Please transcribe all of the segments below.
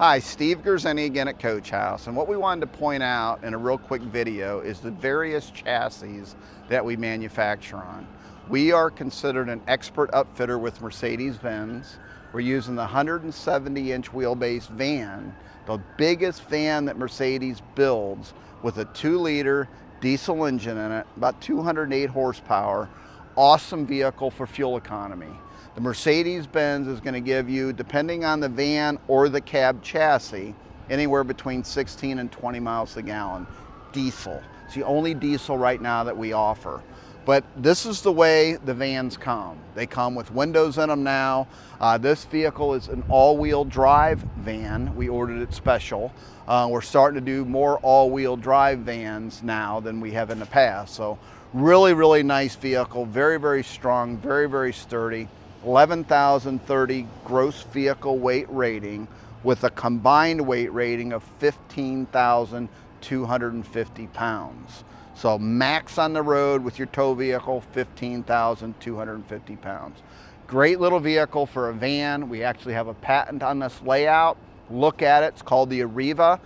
Hi, Steve Gerzeni again at Coach House, and what we wanted to point out in a real quick video is the various chassis that we manufacture on. We are considered an expert upfitter with Mercedes-Benz. We're using the 170-inch wheelbase van, the biggest van that Mercedes builds, with a 2-liter diesel engine in it, about 208 horsepower, awesome vehicle for fuel economy. The Mercedes-Benz is going to give you, depending on the van or the cab chassis, anywhere between 16 and 20 miles a gallon. Diesel. It's the only diesel right now that we offer. But this is the way the vans come. They come with windows in them now. This vehicle is an all-wheel drive van. We ordered it special. We're starting to do more all-wheel drive vans now than we have in the past. So really, really nice vehicle. Very, very strong, very, very sturdy. 11,030 gross vehicle weight rating with a combined weight rating of 15,250 pounds. So max on the road with your tow vehicle, 15,250 pounds. Great little vehicle for a van. We actually have a patent on this layout. Look at it, it's called the Ariva.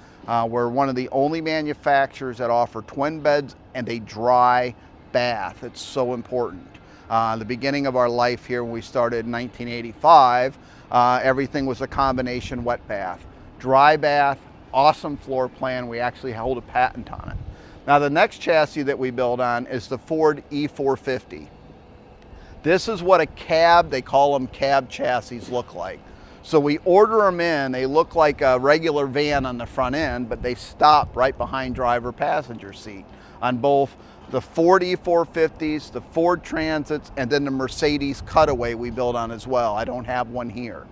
We're one of the only manufacturers that offer twin beds and a dry bath. It's so important. The beginning of our life here when we started in 1985, everything was a combination wet bath. Dry bath, awesome floor plan. We actually hold a patent on it. Now the next chassis that we build on is the Ford E450. This is what a cab, they call them cab chassis, look like. So we order them in, they look like a regular van on the front end, but they stop right behind driver passenger seat on both the Ford E450s, the Ford Transits, and then the Mercedes Cutaway we build on as well. I don't have one here.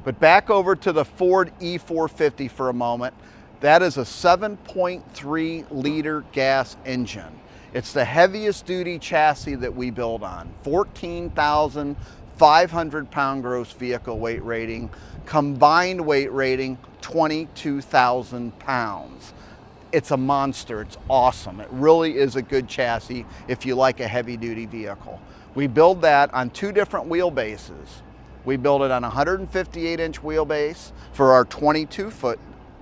But back over to the Ford E450 for a moment. That is a 7.3 liter gas engine. It's the heaviest duty chassis that we build on. 14,500 pound gross vehicle weight rating, combined weight rating 22,000 pounds. It's a monster, it's awesome. It really is a good chassis if you like a heavy duty vehicle. We build that on 2 different wheelbases. We build it on a 158-inch wheelbase for our 22-foot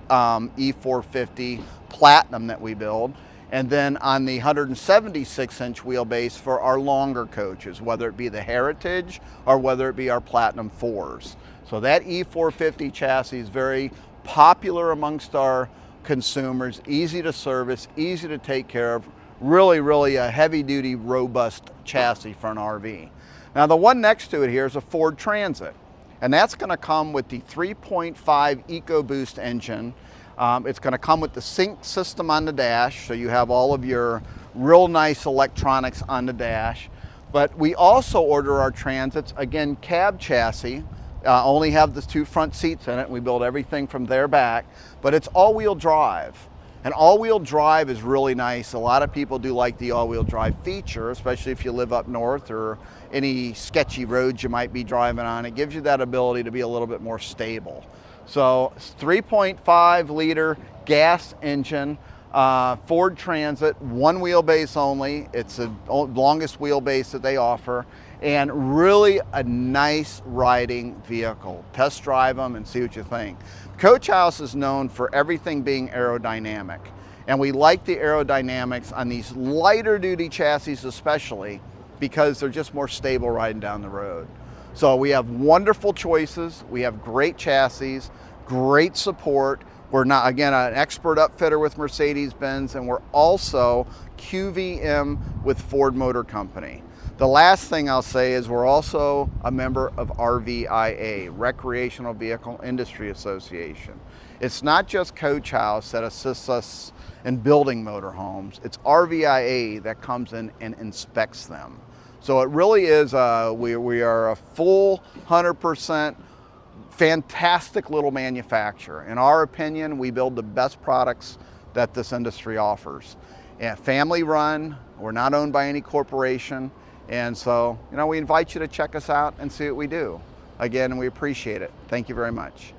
E450 Platinum that we build, and then on the 176-inch wheelbase for our longer coaches, whether it be the Heritage or whether it be our Platinum 4s. So that E450 chassis is very popular amongst our consumers, easy to service, easy to take care of, really a heavy-duty, robust chassis for an RV. Now the one next to it here is a Ford Transit, and that's going to come with the 3.5 EcoBoost engine. It's going to come with the sync system on the dash, so you have all of your real nice electronics on the dash. But we also order our Transits, again, cab chassis. Only have the 2 front seats in it. We build everything from there back, but it's all-wheel drive. And all-wheel drive is really nice. A lot of people do like the all-wheel drive feature, especially if you live up north or any sketchy roads you might be driving on. It gives you that ability to be a little bit more stable. So 3.5 liter gas engine, Ford Transit, 1 wheelbase only. It's the longest wheelbase that they offer, and really a nice riding vehicle. Test drive them and see what you think. Coach House is known for everything being aerodynamic, and we like the aerodynamics on these lighter duty chassis especially because they're just more stable riding down the road. So we have wonderful choices, we have great chassis, great support. We're not, again, an expert upfitter with Mercedes-Benz, and we're also QVM with Ford Motor Company. The last thing I'll say is we're also a member of RVIA, Recreational Vehicle Industry Association. It's not just Coach House that assists us in building motorhomes, it's RVIA that comes in and inspects them. So it really is, we are a full 100% fantastic little manufacturer. In our opinion, we build the best products that this industry offers. And family run, we're not owned by any corporation. And so, we invite you to check us out and see what we do. Again, we appreciate it. Thank you very much.